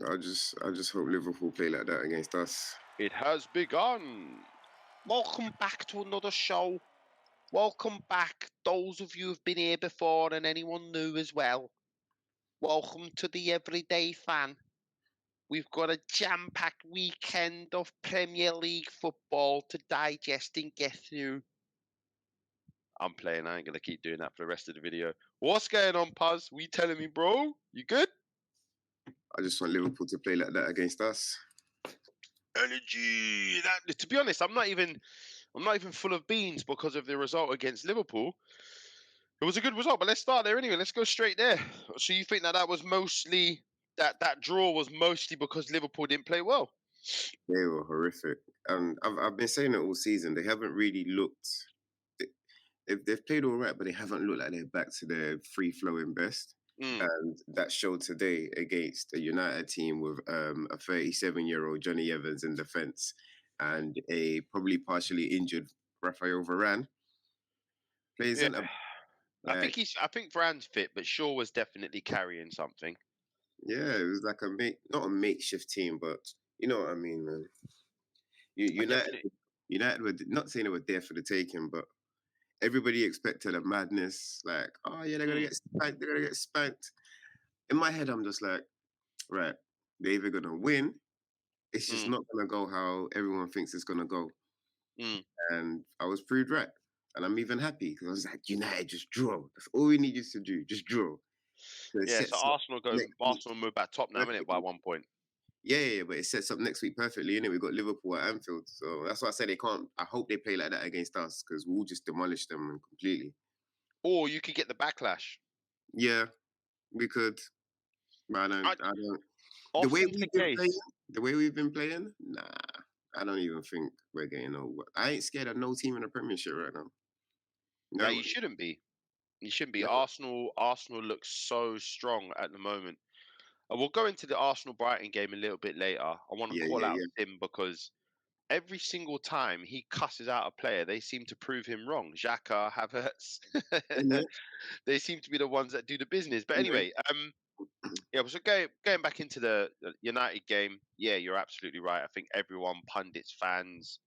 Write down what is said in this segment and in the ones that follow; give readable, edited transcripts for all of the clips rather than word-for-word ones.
I just hope Liverpool play like that against us. It has begun. Welcome back to another show. Welcome back, those of you who've been here before and anyone new as well. Welcome to the everyday fan. We've got a jam-packed weekend of Premier League football to digest and get through. I'm playing. I ain't gonna keep doing that for the rest of the video. What's going on, Puz? What you telling me, bro? You good? I just want Liverpool to play like that against us. Energy. To be honest, I'm not even full of beans because of the result against Liverpool. It was a good result, but let's start there anyway. Let's go straight there. So you think that was mostly that draw was mostly because Liverpool didn't play well? They were horrific, and I've been saying it all season. They haven't really looked. They've played all right, but they haven't looked like they're back to their free flowing best. And that showed today against a United team with a 37-year-old Johnny Evans in defence and a probably partially injured Rafael Varane. Plays Yeah. in a, I think Varane's fit, but Shaw was definitely carrying something. Yeah, it was like not a makeshift team, but you know what I mean, man. United were not saying they were there for the taking, but everybody expected a madness. Like, oh yeah, they're gonna get spanked. They're gonna get spanked. In my head, I'm just like, right, they're either gonna win. It's just not gonna go how everyone thinks it's gonna go. And I was proved right, and I'm even happy because I was like, United, just draw. That's all we need you to do, just draw. So Arsenal move back top now, innit, by 1 point. Yeah, but it sets up next week perfectly, innit? We've got Liverpool at Anfield. So that's why I said they can't. I hope they play like that against us because we'll just demolish them completely. Or you could get the backlash. Yeah, we could. But I don't. The way we've been playing, nah, I don't even think we're getting over. I ain't scared of no team in the Premiership right now. No, you shouldn't be. You shouldn't be. No. Arsenal looks so strong at the moment. We'll go into the Arsenal-Brighton game a little bit later. I want to call out him because every single time he cusses out a player, they seem to prove him wrong. Xhaka, Havertz, they seem to be the ones that do the business. But anyway, so going back into the United game, yeah, you're absolutely right. I think everyone, pundits, fans,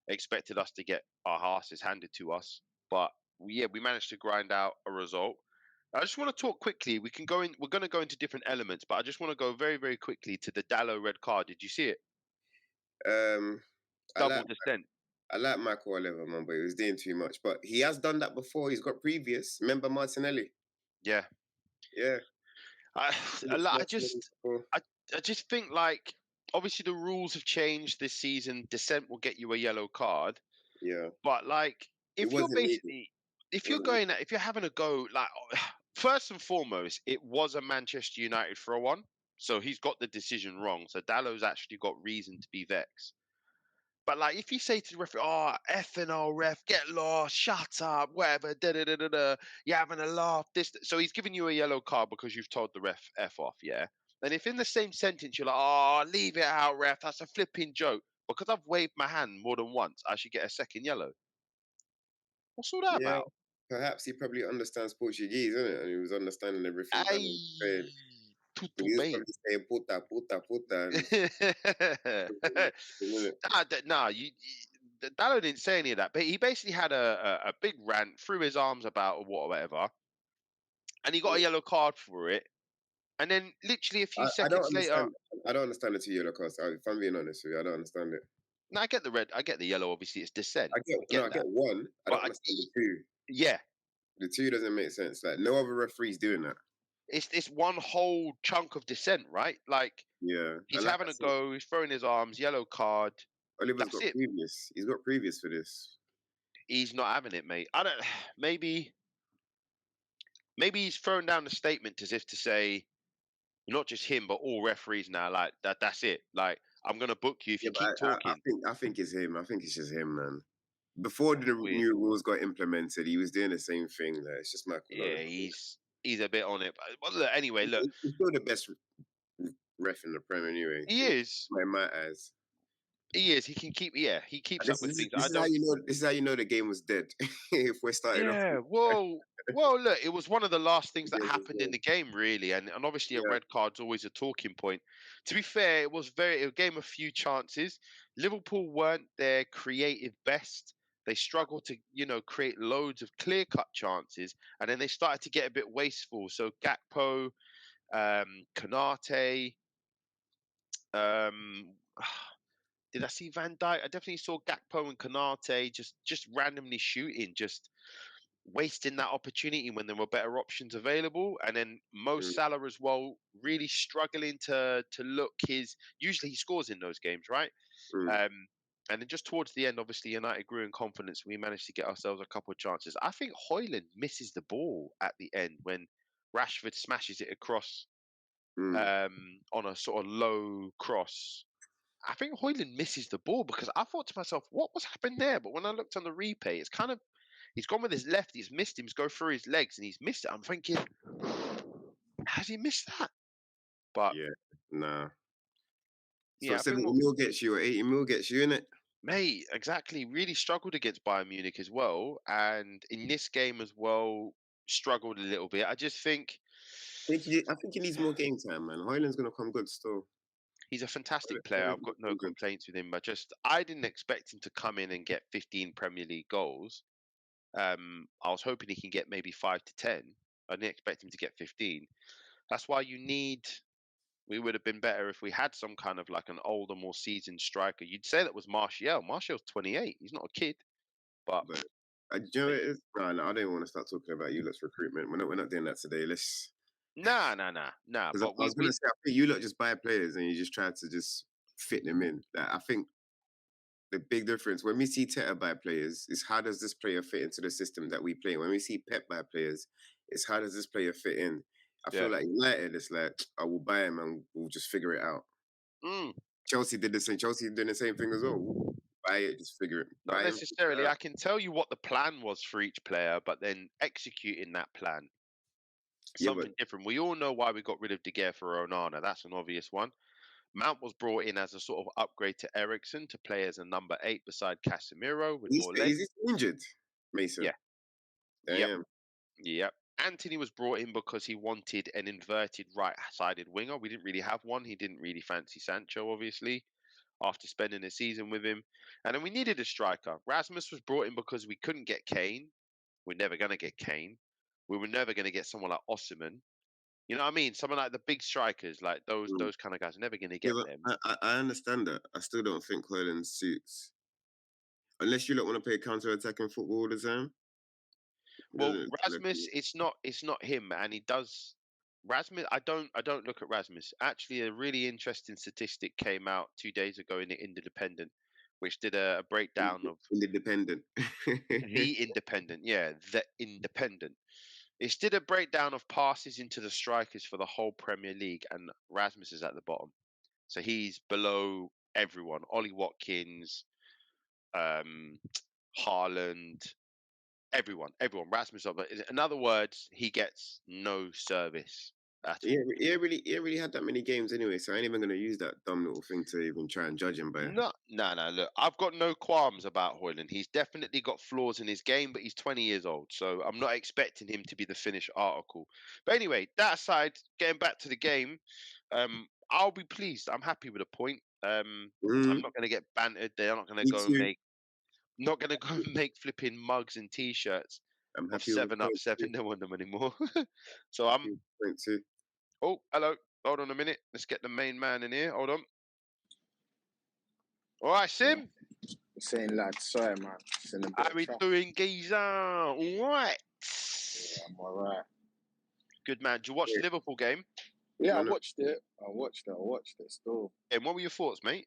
expected us to get our asses handed to us. But we managed to grind out a result. I just want to talk quickly. We're going to go into different elements, but I just want to go very, very quickly to the Dallo red card. Did you see it? Double descent. I like Michael Oliver, man, but he was doing too much. But he has done that before. He's got previous. Remember Martinelli? Yeah. Yeah. I just think, like, obviously the rules have changed this season. Dissent will get you a yellow card. Yeah. But like, if you're having a go, like, first and foremost, it was a Manchester United throw on, so he's got the decision wrong. So Dallo's actually got reason to be vexed. But like, if you say to the referee, "Oh, effing old ref, get lost, shut up, whatever, you're having a laugh," so he's giving you a yellow card because you've told the ref F off, yeah. And if in the same sentence you're like, "Oh, leave it out, ref, that's a flipping joke," because I've waved my hand more than once, I should get a second yellow. What's all that about? Perhaps he probably understands Portuguese, isn't it? And he was understanding everything. He was probably saying puta. Dallo didn't say any of that, but he basically had a big rant, threw his arms about or whatever, and he got a yellow card for it. And then literally a few seconds later... I don't understand the two yellow cards. If I'm being honest with you, I don't understand it. No, I get the red. I get the yellow. Obviously, it's dissent. I get one. I don't understand the two. Yeah. The two doesn't make sense. Like, no other referee's doing that. It's one whole chunk of dissent, right? Like, he's having a go. He's throwing his arms. Yellow card. Oliver's got previous. He's got previous for this. He's not having it, mate. I don't... Maybe he's throwing down the statement as if to say, not just him, but all referees now, like, that's it. Like, I'm going to book you if you keep talking. I think it's him. I think it's just him, man. Before the new rules got implemented, he was doing the same thing. Like, it's just Michael. Yeah, he's a bit on it. But look, anyway, look. He's still the best ref in the Premier, anyway. He is. In my eyes. He is. He can keep. Yeah, he keeps up This with is things. this I is how don't. you know. This is how you know the game was dead. If we're starting off Yeah. with Well. Look, it was one of the last the things that game was happened in dead. the game, really, and obviously a Yeah. red card's always a talking point. To be fair, it was a game of few chances. Liverpool weren't their creative best. They struggled to, create loads of clear-cut chances, and then they started to get a bit wasteful. So Gakpo, Kanate, um, did I see Van Dijk? I definitely saw Gakpo and Kanate just randomly shooting, just wasting that opportunity when there were better options available. And then Mo Mm, Salah as well, really struggling to look his. Usually he scores in those games, right? mm, Um, and then just towards the end, obviously United grew in confidence. We managed to get ourselves a couple of chances. I think Hoyland misses the ball at the end when Rashford smashes it across mm. on a sort of low cross. I think Hoyland misses the ball because I thought to myself, what was happening there? But when I looked on the replay, it's kind of he's gone with his left, he's missed him, he's go through his legs and he's missed it. I'm thinking, has he missed that? But Yeah. Nah. So yeah, I think 70 mil gets you, or 80 mil gets you in it. mate, exactly, really struggled against Bayern Munich as well. And in this game as well, struggled a little bit. I just think I think he needs more game time, man. Hoyland's gonna come good still. he's a fantastic player. Hoyland's I've gonna got no come good. complaints with him. I didn't expect him to come in and get 15 Premier League goals. I was hoping he can get maybe 5 to 10. I didn't expect him to get 15. That's why you need. We would have been better if we had some kind of like an older, more seasoned striker. You'd say that was Martial. Martial's 28. He's not a kid, but But do you know what it is? No, no, I don't want to start talking about you lot's recruitment. We're not doing that today. Let's nah. because But I was gonna say I think you lot just buy players and you just try to just fit them in. Like, I think the big difference when we see Teta buy players is how does this player fit into the system that we play. When we see Pep buy players, it's how does this player fit in. I yeah, feel like United, it's like I will buy him and we'll just figure it out. mm, Chelsea did the same. Chelsea doing the same thing as well. We'll buy it, just figure it. not Buy him, figure necessarily. it I out. can tell you what the plan was for each player, but then executing that plan, Yeah, but something different. We all know why we got rid of De Gea for Onana. That's an obvious one. Mount was brought in as a sort of upgrade to Ericsson to play as a number 8 beside Casemiro with more legs. he's injured, Mason. Yeah, yep. Damn. Yep. Anthony was brought in because he wanted an inverted right-sided winger. We didn't really have one. He didn't really fancy Sancho, obviously, after spending a season with him. And then we needed a striker. Rasmus was brought in because we couldn't get Kane. We're never going to get Kane. We were never going to get someone like Osimhen. You know what I mean? Someone like the big strikers, like those Mm. those kind of guys, are never going to Yeah, get but them. I understand that. I still don't think Hoyland suits. Unless you don't want to play counter-attacking football all the time. It Well, doesn't feel like Rasmus, it's not him, and he does. Rasmus, I don't look at Rasmus. Actually, a really interesting statistic came out 2 days ago in the Independent, which did a breakdown of independent. the Independent. Yeah, the Independent. It did a breakdown of passes into the strikers for the whole Premier League, and Rasmus is at the bottom. So he's below everyone. Ollie Watkins, um, Haaland, everyone. Rasmus, in other words, he gets no service at Yeah, all. he ain't really had that many games anyway, so I ain't even gonna use that dumb little thing to even try and judge him by. No. Look, I've got no qualms about Hoyland. He's definitely got flaws in his game, but he's 20 years old, so I'm not expecting him to be the finished article. But anyway, that aside, getting back to the game, I'll be pleased. I'm happy with a point. I'm Mm, not going to get bantered. They're not going to me go and too. make not going to go and make flipping mugs and t-shirts I'm of happy with a 7 Up, point too. 7 on them anymore. So Happy with a point too. oh, hello. Hold on a minute. Let's get the main man in here. Hold on. All right, Yeah. Sim. Saying lad, sorry man, it's in a bit How of we trouble. doing, geezer? All right. Yeah, I'm alright. Good man. Did you watch Yeah, the Liverpool game? Yeah, I man. watched it. I watched it still. And what were your thoughts, mate?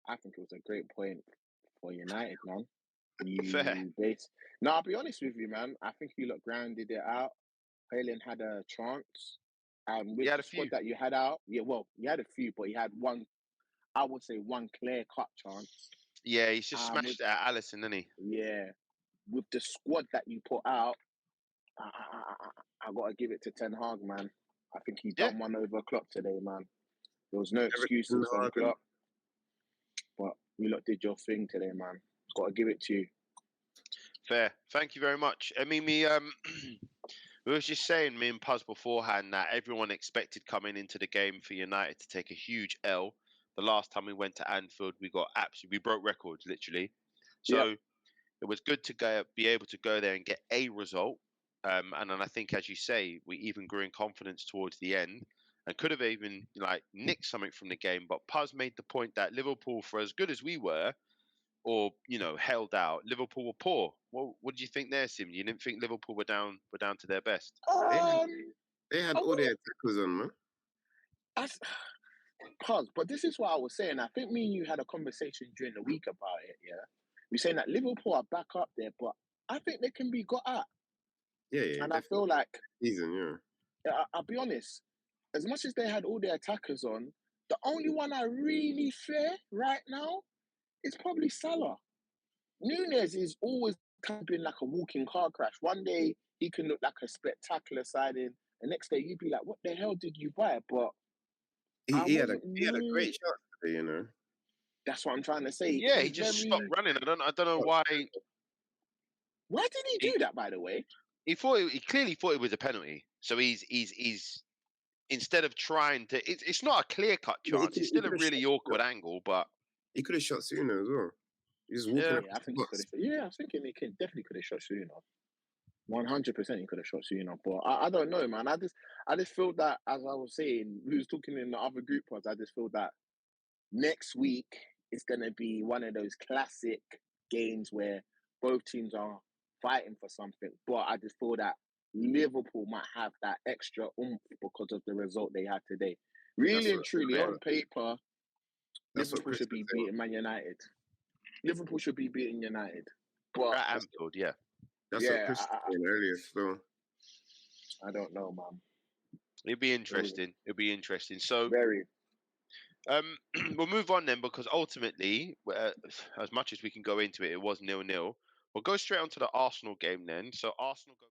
I think it was a great point for United, man. Fair. You base No, I'll be honest with you, man. I think you lot grounded it out. Haaland had a chance. You With had the a squad few. that you had out, yeah, well, you had a few, but you had one, I would say one clear cut chance. Yeah, he's just With smashed it at Allison, didn't he? Yeah, with the squad that you put out, I gotta give it to Ten Hag, man. I think he Yeah. done one over Klopp today, man. There was no Everton excuses on Haaland. Klopp. You lot did your thing today, man. Got to give it to you. Fair. Thank you very much. I mean, we was just saying, me and Puz beforehand, that everyone expected coming into the game for United to take a huge L. The last time we went to Anfield, we broke records, literally. So it was good to be able to go there and get a result. And then I think, as you say, we even grew in confidence towards the end and could have even nicked something from the game. But Puz made the point that Liverpool, for as good as we were, or held out, Liverpool were poor. What do you think there, Sim? You didn't think Liverpool were down to their best? They had all their tackles on, man. Puz, but this is what I was saying. I think me and you had a conversation during the week about it. Yeah, we're saying that Liverpool are back up there, but I think they can be got at. Yeah, and definitely. I feel like season, I'll be honest. As much as they had all their attackers on, the only one I really fear right now is probably Salah. Nunez is always kind of been like a walking car crash. One day he can look like a spectacular signing, the next day you'd be like, "What the hell did you buy?" But he had a great shot today, That's what I'm trying to say. Yeah, he just stopped running. I don't know why. Why did he do that? By the way, he clearly thought it was a penalty. So he's instead of trying to, it's not a clear cut chance. It's still a really awkward angle, but he could have shot sooner as well. He's just walking. I think he could have. Yeah, I think he definitely could have shot sooner. 100% he could have shot sooner. But I don't know, man. I just feel that, as I was saying, we was talking in the other group pods, I just feel that next week is going to be one of those classic games where both teams are fighting for something. But I just feel that Liverpool might have that extra oomph because of the result they had today. Really and truly, on paper, Liverpool should be beating Man United. Liverpool should be beating United. But at Anfield, yeah. That's what Chris said earlier, so I don't know, man. It'll be interesting. So very. We'll move on then, because ultimately, as much as we can go into it, it was 0-0. We'll go straight on to the Arsenal game then. So Arsenal go